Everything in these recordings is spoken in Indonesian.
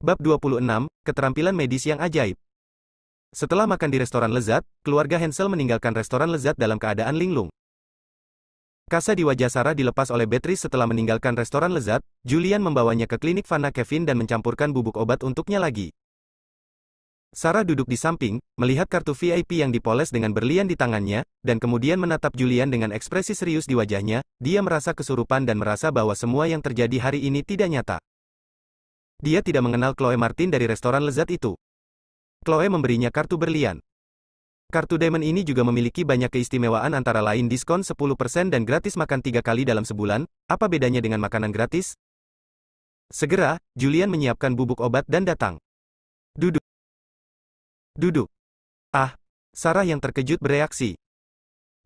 Bab 26, Keterampilan Medis yang Ajaib. Setelah makan di restoran lezat, keluarga Hansel meninggalkan restoran lezat dalam keadaan linglung. Kasa di wajah Sarah dilepas oleh Beatrice setelah meninggalkan restoran lezat. Julian membawanya ke klinik Vanna Kevin dan mencampurkan bubuk obat untuknya lagi. Sarah duduk di samping, melihat kartu VIP yang dipoles dengan berlian di tangannya, dan kemudian menatap Julian dengan ekspresi serius di wajahnya. Dia merasa kesurupan dan merasa bahwa semua yang terjadi hari ini tidak nyata. Dia tidak mengenal Chloe Martin dari restoran lezat itu. Chloe memberinya kartu berlian. Kartu diamond ini juga memiliki banyak keistimewaan antara lain diskon 10% dan gratis makan 3 kali dalam sebulan. Apa bedanya dengan makanan gratis? Segera, Julian menyiapkan bubuk obat dan datang. Duduk. Duduk. Ah, Sarah yang terkejut bereaksi.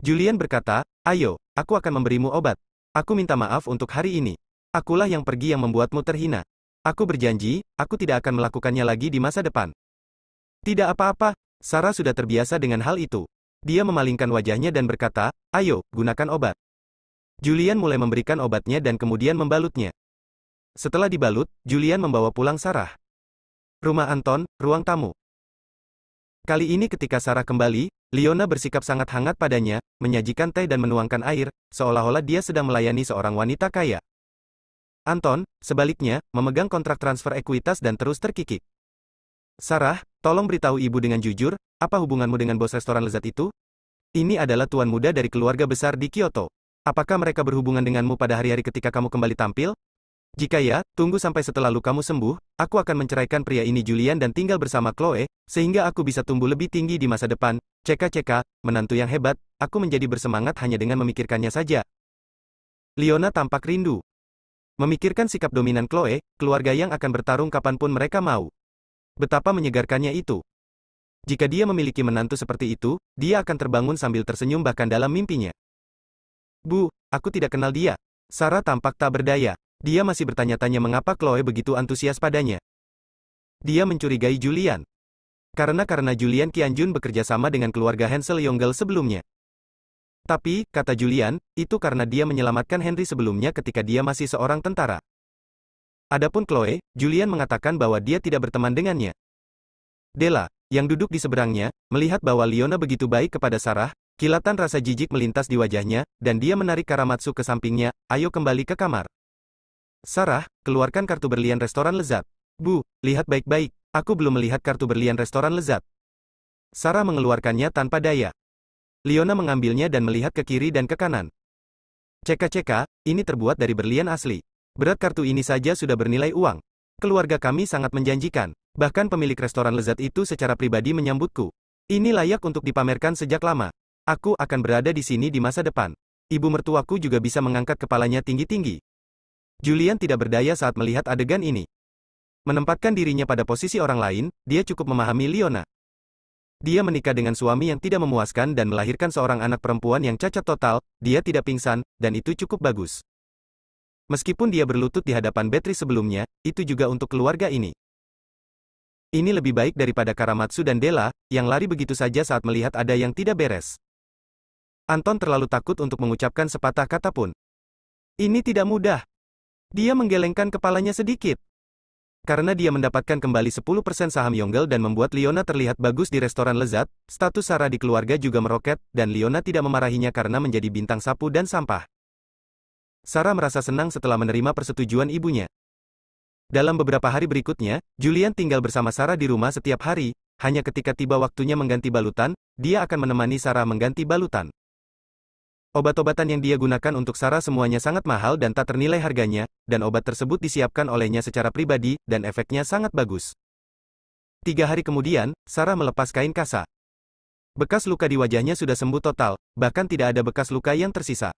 Julian berkata, ayo, aku akan memberimu obat. Aku minta maaf untuk hari ini. Akulah yang pergi yang membuatmu terhina. Aku berjanji, aku tidak akan melakukannya lagi di masa depan. Tidak apa-apa, Sarah sudah terbiasa dengan hal itu. Dia memalingkan wajahnya dan berkata, ayo, gunakan obat. Julian mulai memberikan obatnya dan kemudian membalutnya. Setelah dibalut, Julian membawa pulang Sarah. Rumah Anton, ruang tamu. Kali ini ketika Sarah kembali, Leona bersikap sangat hangat padanya, menyajikan teh dan menuangkan air, seolah-olah dia sedang melayani seorang wanita kaya. Anton, sebaliknya, memegang kontrak transfer ekuitas dan terus terkikik. Sarah, tolong beritahu ibu dengan jujur, apa hubunganmu dengan bos restoran lezat itu? Ini adalah tuan muda dari keluarga besar di Kyoto. Apakah mereka berhubungan denganmu pada hari-hari ketika kamu kembali tampil? Jika ya, tunggu sampai setelah lukamu sembuh, aku akan menceraikan pria ini Julian dan tinggal bersama Chloe, sehingga aku bisa tumbuh lebih tinggi di masa depan. Ceka-ceka, menantu yang hebat, aku menjadi bersemangat hanya dengan memikirkannya saja. Leona tampak rindu. Memikirkan sikap dominan Chloe, keluarga yang akan bertarung kapanpun mereka mau. Betapa menyegarkannya itu. Jika dia memiliki menantu seperti itu, dia akan terbangun sambil tersenyum bahkan dalam mimpinya. Bu, aku tidak kenal dia. Sarah tampak tak berdaya. Dia masih bertanya-tanya mengapa Chloe begitu antusias padanya. Dia mencurigai Julian. Karena Julian Qianjun bekerja sama dengan keluarga Hansel Yonggel sebelumnya. Tapi, kata Julian, itu karena dia menyelamatkan Henry sebelumnya ketika dia masih seorang tentara. Adapun Chloe, Julian mengatakan bahwa dia tidak berteman dengannya. Della, yang duduk di seberangnya, melihat bahwa Leona begitu baik kepada Sarah, kilatan rasa jijik melintas di wajahnya, dan dia menarik Karamatsu ke sampingnya, ayo kembali ke kamar. Sarah, keluarkan kartu berlian restoran lezat. Bu, lihat baik-baik, aku belum melihat kartu berlian restoran lezat. Sarah mengeluarkannya tanpa daya. Leona mengambilnya dan melihat ke kiri dan ke kanan. Ceka-ceka, ini terbuat dari berlian asli. Berat kartu ini saja sudah bernilai uang. Keluarga kami sangat menjanjikan. Bahkan pemilik restoran lezat itu secara pribadi menyambutku. Ini layak untuk dipamerkan sejak lama. Aku akan berada di sini di masa depan. Ibu mertuaku juga bisa mengangkat kepalanya tinggi-tinggi. Julian tidak berdaya saat melihat adegan ini. Menempatkan dirinya pada posisi orang lain, dia cukup memahami Leona. Dia menikah dengan suami yang tidak memuaskan dan melahirkan seorang anak perempuan yang cacat total, dia tidak pingsan, dan itu cukup bagus. Meskipun dia berlutut di hadapan Beatrice sebelumnya, itu juga untuk keluarga ini. Ini lebih baik daripada Karamatsu dan Della, yang lari begitu saja saat melihat ada yang tidak beres. Anton terlalu takut untuk mengucapkan sepatah kata pun. Ini tidak mudah. Dia menggelengkan kepalanya sedikit. Karena dia mendapatkan kembali 10% saham Yonggel dan membuat Leona terlihat bagus di restoran lezat, status Sarah di keluarga juga meroket, dan Leona tidak memarahinya karena menjadi bintang sapu dan sampah. Sarah merasa senang setelah menerima persetujuan ibunya. Dalam beberapa hari berikutnya, Julian tinggal bersama Sarah di rumah setiap hari, hanya ketika tiba waktunya mengganti balutan, dia akan menemani Sarah mengganti balutan. Obat-obatan yang dia gunakan untuk Sarah semuanya sangat mahal dan tak ternilai harganya, dan obat tersebut disiapkan olehnya secara pribadi, dan efeknya sangat bagus. 3 hari kemudian, Sarah melepas kain kasa. Bekas luka di wajahnya sudah sembuh total, bahkan tidak ada bekas luka yang tersisa.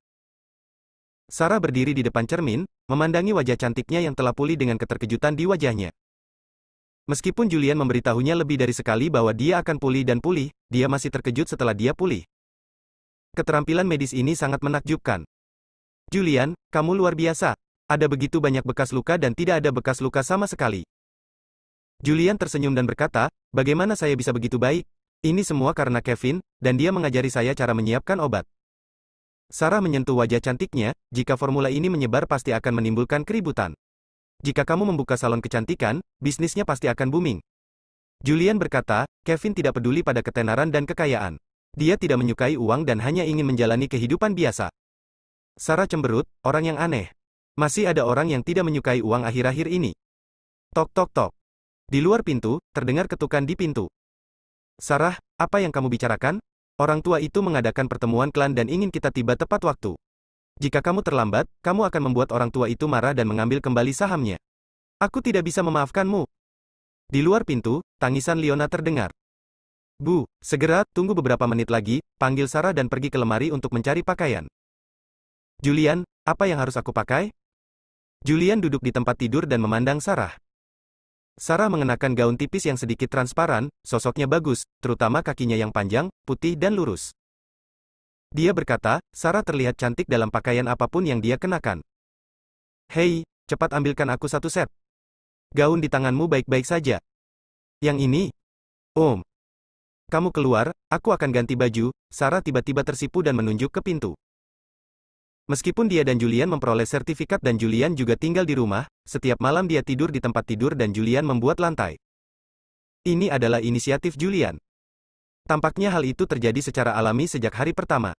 Sarah berdiri di depan cermin, memandangi wajah cantiknya yang telah pulih dengan keterkejutan di wajahnya. Meskipun Julian memberitahunya lebih dari sekali bahwa dia akan pulih dan pulih, dia masih terkejut setelah dia pulih. Keterampilan medis ini sangat menakjubkan. Julian, kamu luar biasa. Ada begitu banyak bekas luka dan tidak ada bekas luka sama sekali. Julian tersenyum dan berkata, bagaimana saya bisa begitu baik? Ini semua karena Kevin, dan dia mengajari saya cara menyiapkan obat. Sarah menyentuh wajah cantiknya, jika formula ini menyebar pasti akan menimbulkan keributan. Jika kamu membuka salon kecantikan, bisnisnya pasti akan booming. Julian berkata, Kevin tidak peduli pada ketenaran dan kekayaan. Dia tidak menyukai uang dan hanya ingin menjalani kehidupan biasa. Sarah cemberut, orang yang aneh. Masih ada orang yang tidak menyukai uang akhir-akhir ini. Tok tok tok. Di luar pintu, terdengar ketukan di pintu. Sarah, apa yang kamu bicarakan? Orang tua itu mengadakan pertemuan klan dan ingin kita tiba tepat waktu. Jika kamu terlambat, kamu akan membuat orang tua itu marah dan mengambil kembali sahamnya. Aku tidak bisa memaafkanmu. Di luar pintu, tangisan Leona terdengar. Bu, segera, tunggu beberapa menit lagi, panggil Sarah dan pergi ke lemari untuk mencari pakaian. Julian, apa yang harus aku pakai? Julian duduk di tempat tidur dan memandang Sarah. Sarah mengenakan gaun tipis yang sedikit transparan, sosoknya bagus, terutama kakinya yang panjang, putih dan lurus. Dia berkata, Sarah terlihat cantik dalam pakaian apapun yang dia kenakan. Hei, cepat ambilkan aku satu set. Gaun di tanganmu baik-baik saja. Yang ini? Kamu keluar, aku akan ganti baju. Sarah tiba-tiba tersipu dan menunjuk ke pintu. Meskipun dia dan Julian memperoleh sertifikat dan Julian juga tinggal di rumah, setiap malam dia tidur di tempat tidur dan Julian membuat lantai. Ini adalah inisiatif Julian. Tampaknya hal itu terjadi secara alami sejak hari pertama.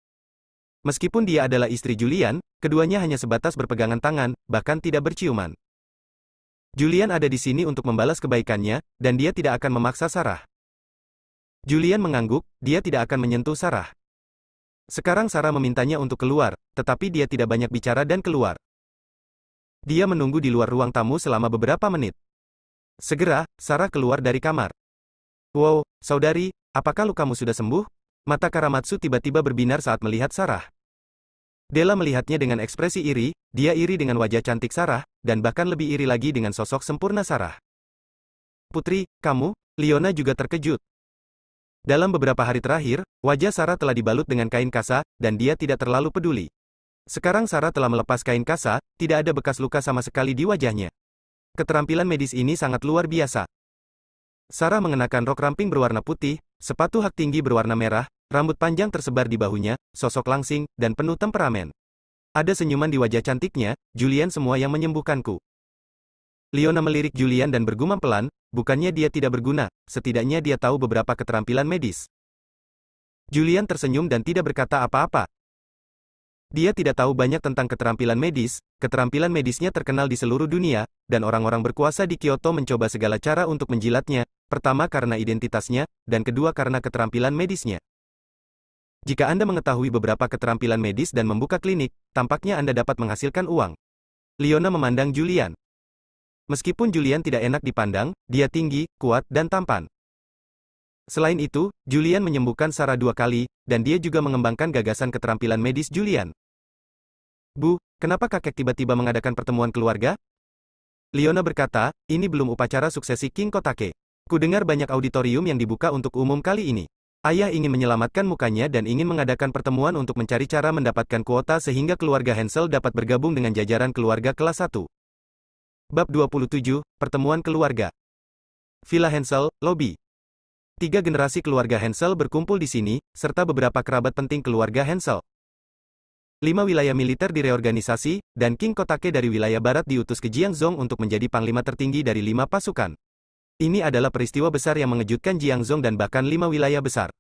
Meskipun dia adalah istri Julian, keduanya hanya sebatas berpegangan tangan, bahkan tidak berciuman. Julian ada di sini untuk membalas kebaikannya, dan dia tidak akan memaksa Sarah. Julian mengangguk, dia tidak akan menyentuh Sarah. Sekarang Sarah memintanya untuk keluar, tetapi dia tidak banyak bicara dan keluar. Dia menunggu di luar ruang tamu selama beberapa menit. Segera, Sarah keluar dari kamar. Wow, saudari, apakah lukamu sudah sembuh? Mata Karamatsu tiba-tiba berbinar saat melihat Sarah. Della melihatnya dengan ekspresi iri, dia iri dengan wajah cantik Sarah, dan bahkan lebih iri lagi dengan sosok sempurna Sarah. Putri, kamu? Leona juga terkejut. Dalam beberapa hari terakhir, wajah Sarah telah dibalut dengan kain kasa, dan dia tidak terlalu peduli. Sekarang Sarah telah melepas kain kasa, tidak ada bekas luka sama sekali di wajahnya. Keterampilan medis ini sangat luar biasa. Sarah mengenakan rok ramping berwarna putih, sepatu hak tinggi berwarna merah, rambut panjang tersebar di bahunya, sosok langsing, dan penuh temperamen. Ada senyuman di wajah cantiknya, Julian semua yang menyembuhkanku. Leona melirik Julian dan bergumam pelan, bukannya dia tidak berguna, setidaknya dia tahu beberapa keterampilan medis. Julian tersenyum dan tidak berkata apa-apa. Dia tidak tahu banyak tentang keterampilan medisnya terkenal di seluruh dunia, dan orang-orang berkuasa di Kyoto mencoba segala cara untuk menjilatnya, pertama karena identitasnya, dan kedua karena keterampilan medisnya. Jika Anda mengetahui beberapa keterampilan medis dan membuka klinik, tampaknya Anda dapat menghasilkan uang. Leona memandang Julian. Meskipun Julian tidak enak dipandang, dia tinggi, kuat, dan tampan. Selain itu, Julian menyembuhkan Sarah 2 kali, dan dia juga mengembangkan gagasan keterampilan medis Julian. Bu, kenapa kakek tiba-tiba mengadakan pertemuan keluarga? Leona berkata, ini belum upacara suksesi King Kotake. Kudengar banyak auditorium yang dibuka untuk umum kali ini. Ayah ingin menyelamatkan mukanya dan ingin mengadakan pertemuan untuk mencari cara mendapatkan kuota sehingga keluarga Hensel dapat bergabung dengan jajaran keluarga kelas 1. Bab 27, Pertemuan Keluarga. Villa Hensel, Lobby. 3 generasi keluarga Hensel berkumpul di sini, serta beberapa kerabat penting keluarga Hensel. 5 wilayah militer direorganisasi, dan King Kotake dari wilayah barat diutus ke Jiangzhou untuk menjadi panglima tertinggi dari 5 pasukan. Ini adalah peristiwa besar yang mengejutkan Jiangzhou dan bahkan 5 wilayah besar.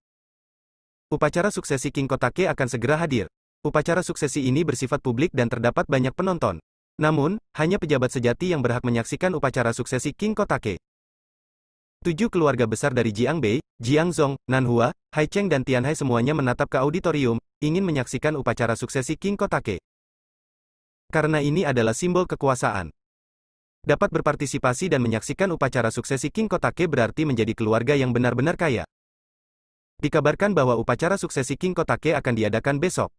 Upacara suksesi King Kotake akan segera hadir. Upacara suksesi ini bersifat publik dan terdapat banyak penonton. Namun, hanya pejabat sejati yang berhak menyaksikan upacara suksesi King Kotake. 7 keluarga besar dari Jiangbei, Jiangzhou, Nanhua, Haicheng dan Tianhai semuanya menatap ke auditorium, ingin menyaksikan upacara suksesi King Kotake. Karena ini adalah simbol kekuasaan. Dapat berpartisipasi dan menyaksikan upacara suksesi King Kotake berarti menjadi keluarga yang benar-benar kaya. Dikabarkan bahwa upacara suksesi King Kotake akan diadakan besok.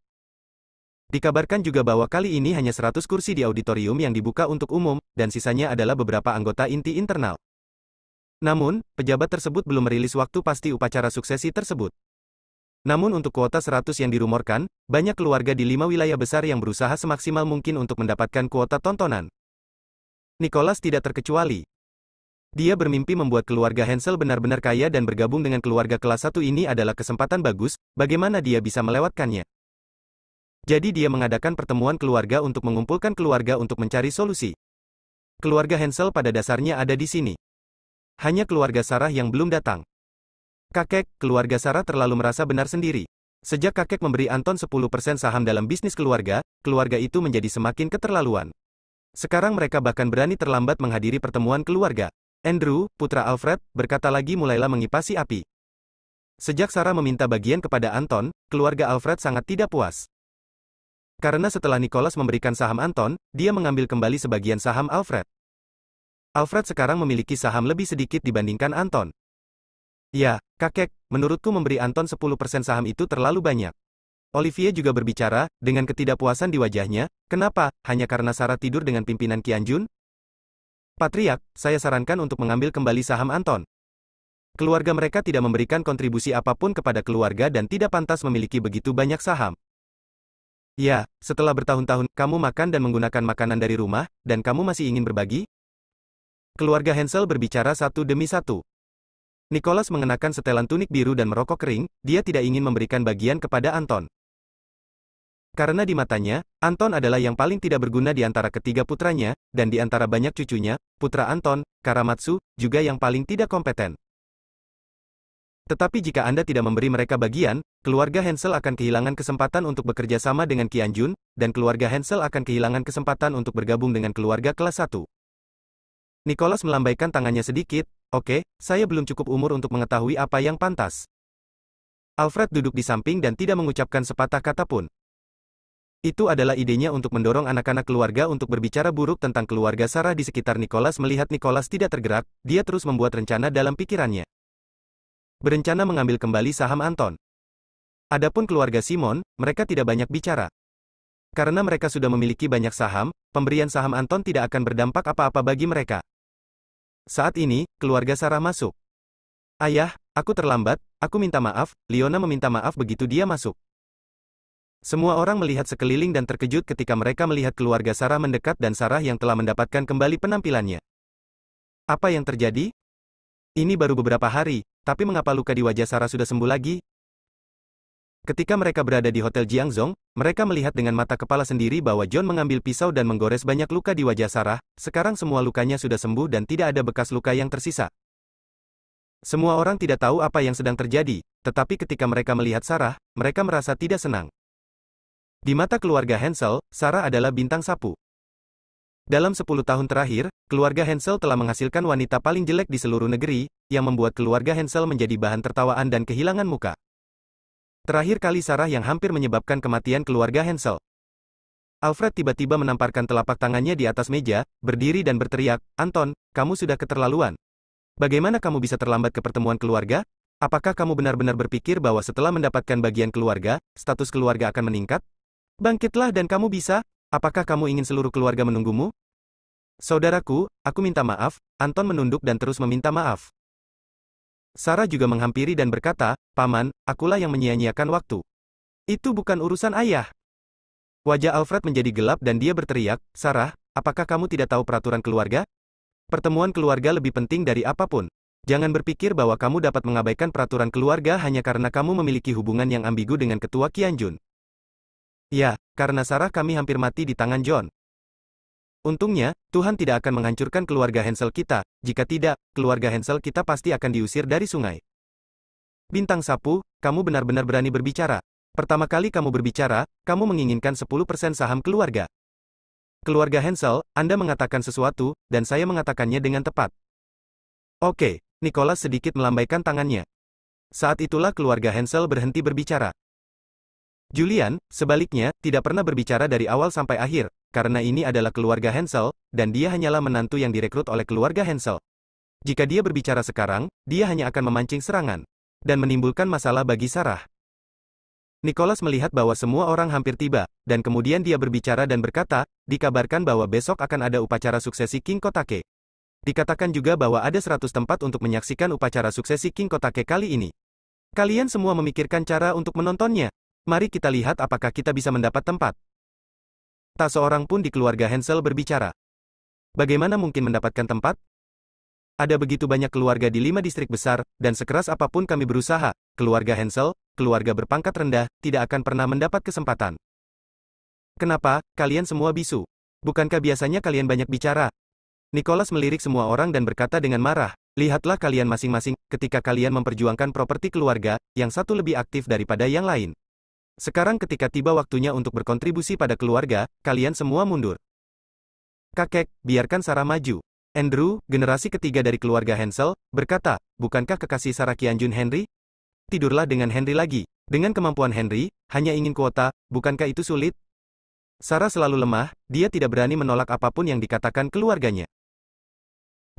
Dikabarkan juga bahwa kali ini hanya 100 kursi di auditorium yang dibuka untuk umum, dan sisanya adalah beberapa anggota inti internal. Namun, pejabat tersebut belum merilis waktu pasti upacara suksesi tersebut. Namun untuk kuota 100 yang dirumorkan, banyak keluarga di 5 wilayah besar yang berusaha semaksimal mungkin untuk mendapatkan kuota tontonan. Nicholas tidak terkecuali. Dia bermimpi membuat keluarga Hensel benar-benar kaya dan bergabung dengan keluarga kelas 1 ini adalah kesempatan bagus, bagaimana dia bisa melewatkannya. Jadi dia mengadakan pertemuan keluarga untuk mengumpulkan keluarga untuk mencari solusi. Keluarga Hansel pada dasarnya ada di sini. Hanya keluarga Sarah yang belum datang. Kakek, keluarga Sarah terlalu merasa benar sendiri. Sejak kakek memberi Anton 10% saham dalam bisnis keluarga itu menjadi semakin keterlaluan. Sekarang mereka bahkan berani terlambat menghadiri pertemuan keluarga. Andrew, putra Alfred, berkata lagi mulailah mengipasi api. Sejak Sarah meminta bagian kepada Anton, keluarga Alfred sangat tidak puas. Karena setelah Nicholas memberikan saham Anton, dia mengambil kembali sebagian saham Alfred. Alfred sekarang memiliki saham lebih sedikit dibandingkan Anton. Ya, kakek, menurutku memberi Anton 10% saham itu terlalu banyak. Olivier juga berbicara, dengan ketidakpuasan di wajahnya, kenapa, hanya karena Sarah tidur dengan pimpinan Qianjun? Patriark, saya sarankan untuk mengambil kembali saham Anton. Keluarga mereka tidak memberikan kontribusi apapun kepada keluarga dan tidak pantas memiliki begitu banyak saham. Ya, setelah bertahun-tahun, kamu makan dan menggunakan makanan dari rumah, dan kamu masih ingin berbagi? Keluarga Hansel berbicara satu demi satu. Nicholas mengenakan setelan tunik biru dan merokok kering, dia tidak ingin memberikan bagian kepada Anton. Karena di matanya, Anton adalah yang paling tidak berguna di antara ketiga putranya, dan di antara banyak cucunya, putra Anton, Karamatsu, juga yang paling tidak kompeten. Tetapi jika Anda tidak memberi mereka bagian, keluarga Hansel akan kehilangan kesempatan untuk bekerja sama dengan Qianjun, dan keluarga Hansel akan kehilangan kesempatan untuk bergabung dengan keluarga kelas 1. Nicholas melambaikan tangannya sedikit, oke, saya belum cukup umur untuk mengetahui apa yang pantas. Alfred duduk di samping dan tidak mengucapkan sepatah kata pun. Itu adalah idenya untuk mendorong anak-anak keluarga untuk berbicara buruk tentang keluarga Sarah di sekitar Nicholas. Melihat Nicholas tidak tergerak, dia terus membuat rencana dalam pikirannya. Berencana mengambil kembali saham Anton. Adapun keluarga Simon, mereka tidak banyak bicara. Karena mereka sudah memiliki banyak saham, pemberian saham Anton tidak akan berdampak apa-apa bagi mereka. Saat ini, keluarga Sarah masuk. Ayah, aku terlambat, aku minta maaf, Leona meminta maaf begitu dia masuk. Semua orang melihat sekeliling dan terkejut ketika mereka melihat keluarga Sarah mendekat dan Sarah yang telah mendapatkan kembali penampilannya. Apa yang terjadi? Ini baru beberapa hari, tapi mengapa luka di wajah Sarah sudah sembuh lagi? Ketika mereka berada di Hotel Jiangzong, mereka melihat dengan mata kepala sendiri bahwa John mengambil pisau dan menggores banyak luka di wajah Sarah. Sekarang semua lukanya sudah sembuh dan tidak ada bekas luka yang tersisa. Semua orang tidak tahu apa yang sedang terjadi, tetapi ketika mereka melihat Sarah, mereka merasa tidak senang. Di mata keluarga Hansel, Sarah adalah bintang sapu. Dalam 10 tahun terakhir, keluarga Hansel telah menghasilkan wanita paling jelek di seluruh negeri, yang membuat keluarga Hansel menjadi bahan tertawaan dan kehilangan muka. Terakhir kali Sarah yang hampir menyebabkan kematian keluarga Hansel. Alfred tiba-tiba menamparkan telapak tangannya di atas meja, berdiri dan berteriak, Anton, kamu sudah keterlaluan. Bagaimana kamu bisa terlambat ke pertemuan keluarga? Apakah kamu benar-benar berpikir bahwa setelah mendapatkan bagian keluarga, status keluarga akan meningkat? Bangkitlah dan kamu bisa. Apakah kamu ingin seluruh keluarga menunggumu? Saudaraku, aku minta maaf. Anton menunduk dan terus meminta maaf. Sarah juga menghampiri dan berkata, Paman, akulah yang menyia-nyiakan waktu. Itu bukan urusan ayah. Wajah Alfred menjadi gelap dan dia berteriak, Sarah, apakah kamu tidak tahu peraturan keluarga? Pertemuan keluarga lebih penting dari apapun. Jangan berpikir bahwa kamu dapat mengabaikan peraturan keluarga hanya karena kamu memiliki hubungan yang ambigu dengan ketua Qianjun. Ya, karena Sarah kami hampir mati di tangan John. Untungnya, Tuhan tidak akan menghancurkan keluarga Hansel kita, jika tidak, keluarga Hansel kita pasti akan diusir dari sungai. Bintang sapu, kamu benar-benar berani berbicara. Pertama kali kamu berbicara, kamu menginginkan 10% saham keluarga. Keluarga Hansel, Anda mengatakan sesuatu, dan saya mengatakannya dengan tepat. Oke, Nicholas sedikit melambaikan tangannya. Saat itulah keluarga Hansel berhenti berbicara. Julian, sebaliknya, tidak pernah berbicara dari awal sampai akhir, karena ini adalah keluarga Hansel, dan dia hanyalah menantu yang direkrut oleh keluarga Hansel. Jika dia berbicara sekarang, dia hanya akan memancing serangan, dan menimbulkan masalah bagi Sarah. Nicholas melihat bahwa semua orang hampir tiba, dan kemudian dia berbicara dan berkata, dikabarkan bahwa besok akan ada upacara suksesi King Kotake. Dikatakan juga bahwa ada 100 tempat untuk menyaksikan upacara suksesi King Kotake kali ini. Kalian semua memikirkan cara untuk menontonnya. Mari kita lihat apakah kita bisa mendapat tempat. Tak seorang pun di keluarga Hansel berbicara. Bagaimana mungkin mendapatkan tempat? Ada begitu banyak keluarga di 5 distrik besar, dan sekeras apapun kami berusaha, keluarga Hansel, keluarga berpangkat rendah, tidak akan pernah mendapat kesempatan. Kenapa, kalian semua bisu? Bukankah biasanya kalian banyak bicara? Nicholas melirik semua orang dan berkata dengan marah, lihatlah kalian masing-masing, ketika kalian memperjuangkan properti keluarga, yang satu lebih aktif daripada yang lain. Sekarang ketika tiba waktunya untuk berkontribusi pada keluarga, kalian semua mundur. Kakek, biarkan Sarah maju. Andrew, generasi ketiga dari keluarga Hansel, berkata, bukankah kekasih Sarah Kianjun Henry? Tidurlah dengan Henry lagi. Dengan kemampuan Henry, hanya ingin kuota, bukankah itu sulit? Sarah selalu lemah, dia tidak berani menolak apapun yang dikatakan keluarganya.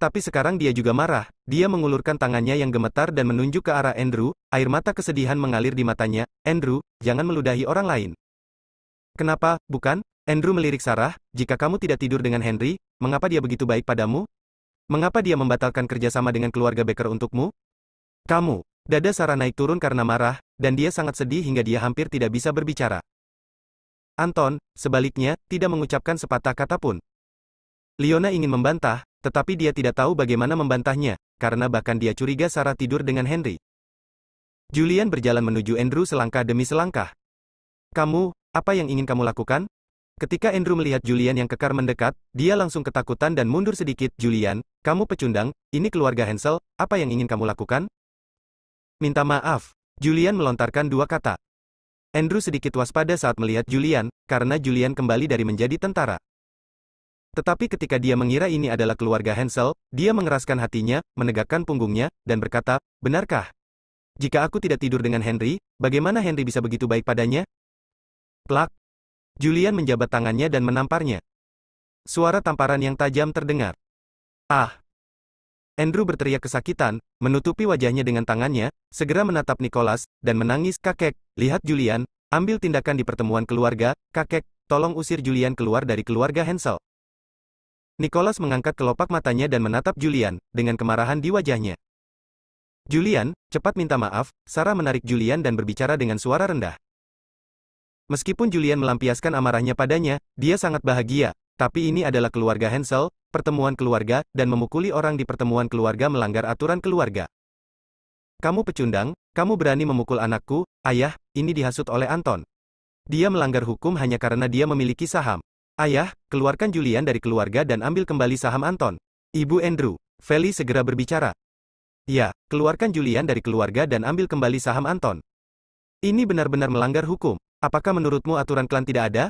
Tapi sekarang dia juga marah, dia mengulurkan tangannya yang gemetar dan menunjuk ke arah Andrew, air mata kesedihan mengalir di matanya, Andrew, jangan meludahi orang lain. Kenapa, bukan? Andrew melirik Sarah, jika kamu tidak tidur dengan Henry, mengapa dia begitu baik padamu? Mengapa dia membatalkan kerjasama dengan keluarga Baker untukmu? Kamu. Dada Sarah naik turun karena marah, dan dia sangat sedih hingga dia hampir tidak bisa berbicara. Anton, sebaliknya, tidak mengucapkan sepatah kata pun. Leona ingin membantah, tetapi dia tidak tahu bagaimana membantahnya, karena bahkan dia curiga Sarah tidur dengan Henry. Julian berjalan menuju Andrew selangkah demi selangkah. Kamu, apa yang ingin kamu lakukan? Ketika Andrew melihat Julian yang kekar mendekat, dia langsung ketakutan dan mundur sedikit. Julian, kamu pecundang, ini keluarga Hansel, apa yang ingin kamu lakukan? Minta maaf. Julian melontarkan dua kata. Andrew sedikit waspada saat melihat Julian, karena Julian kembali dari menjadi tentara. Tetapi ketika dia mengira ini adalah keluarga Hansel, dia mengeraskan hatinya, menegakkan punggungnya, dan berkata, benarkah? Jika aku tidak tidur dengan Henry, bagaimana Henry bisa begitu baik padanya? Plak. Julian menjabat tangannya dan menamparnya. Suara tamparan yang tajam terdengar. Ah! Andrew berteriak kesakitan, menutupi wajahnya dengan tangannya, segera menatap Nicholas, dan menangis, kakek, lihat Julian, ambil tindakan di pertemuan keluarga, kakek, tolong usir Julian keluar dari keluarga Hansel. Nicholas mengangkat kelopak matanya dan menatap Julian, dengan kemarahan di wajahnya. Julian, cepat minta maaf, Sarah menarik Julian dan berbicara dengan suara rendah. Meskipun Julian melampiaskan amarahnya padanya, dia sangat bahagia, tapi ini adalah keluarga Hansel, pertemuan keluarga, dan memukuli orang di pertemuan keluarga melanggar aturan keluarga. Kamu pecundang, kamu berani memukul anakku, ayah, ini dihasut oleh Anton. Dia melanggar hukum hanya karena dia memiliki saham. Ayah, keluarkan Julian dari keluarga dan ambil kembali saham Anton. Ibu Andrew, Feli segera berbicara. Ya, keluarkan Julian dari keluarga dan ambil kembali saham Anton. Ini benar-benar melanggar hukum. Apakah menurutmu aturan klan tidak ada?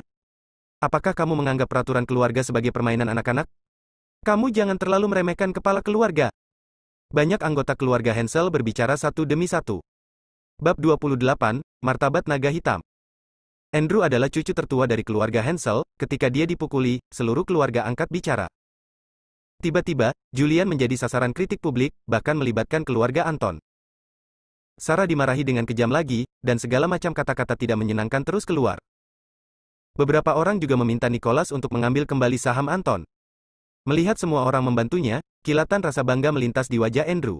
Apakah kamu menganggap peraturan keluarga sebagai permainan anak-anak? Kamu jangan terlalu meremehkan kepala keluarga. Banyak anggota keluarga Hansel berbicara satu demi satu. Bab 28, Martabat Naga Hitam. Andrew adalah cucu tertua dari keluarga Hansel, ketika dia dipukuli, seluruh keluarga angkat bicara. Tiba-tiba, Julian menjadi sasaran kritik publik, bahkan melibatkan keluarga Anton. Sarah dimarahi dengan kejam lagi, dan segala macam kata-kata tidak menyenangkan terus keluar. Beberapa orang juga meminta Nicholas untuk mengambil kembali saham Anton. Melihat semua orang membantunya, kilatan rasa bangga melintas di wajah Andrew.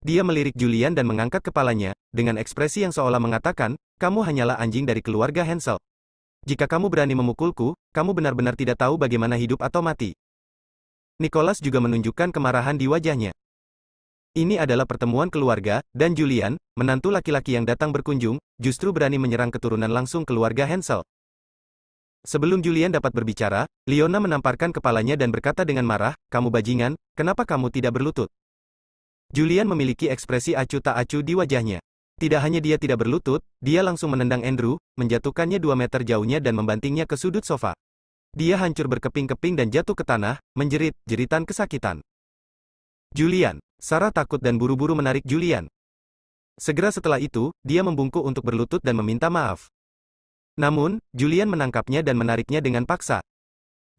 Dia melirik Julian dan mengangkat kepalanya, dengan ekspresi yang seolah mengatakan, kamu hanyalah anjing dari keluarga Hansel. Jika kamu berani memukulku, kamu benar-benar tidak tahu bagaimana hidup atau mati. Nicholas juga menunjukkan kemarahan di wajahnya. Ini adalah pertemuan keluarga, dan Julian, menantu laki-laki yang datang berkunjung, justru berani menyerang keturunan langsung keluarga Hansel. Sebelum Julian dapat berbicara, Leona menamparkan kepalanya dan berkata dengan marah, kamu bajingan, kenapa kamu tidak berlutut? Julian memiliki ekspresi acuh tak acuh di wajahnya. Tidak hanya dia tidak berlutut, dia langsung menendang Andrew, menjatuhkannya 2 meter jauhnya dan membantingnya ke sudut sofa. Dia hancur berkeping-keping dan jatuh ke tanah, menjerit, jeritan kesakitan. Julian. Sarah takut dan buru-buru menarik Julian. Segera setelah itu, dia membungkuk untuk berlutut dan meminta maaf. Namun, Julian menangkapnya dan menariknya dengan paksa.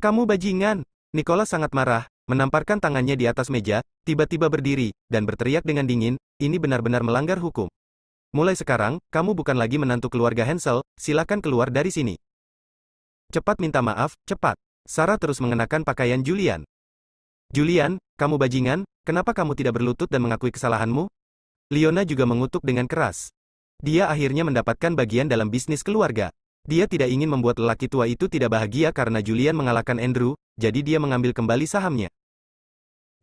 Kamu bajingan! Nicholas sangat marah, menamparkan tangannya di atas meja, tiba-tiba berdiri, dan berteriak dengan dingin, ini benar-benar melanggar hukum. Mulai sekarang, kamu bukan lagi menantu keluarga Hansel, silakan keluar dari sini. Cepat minta maaf, cepat. Sarah terus mengenakan pakaian Julian. Julian, kamu bajingan, kenapa kamu tidak berlutut dan mengakui kesalahanmu? Leona juga mengutuk dengan keras. Dia akhirnya mendapatkan bagian dalam bisnis keluarga. Dia tidak ingin membuat lelaki tua itu tidak bahagia karena Julian mengalahkan Andrew, jadi dia mengambil kembali sahamnya.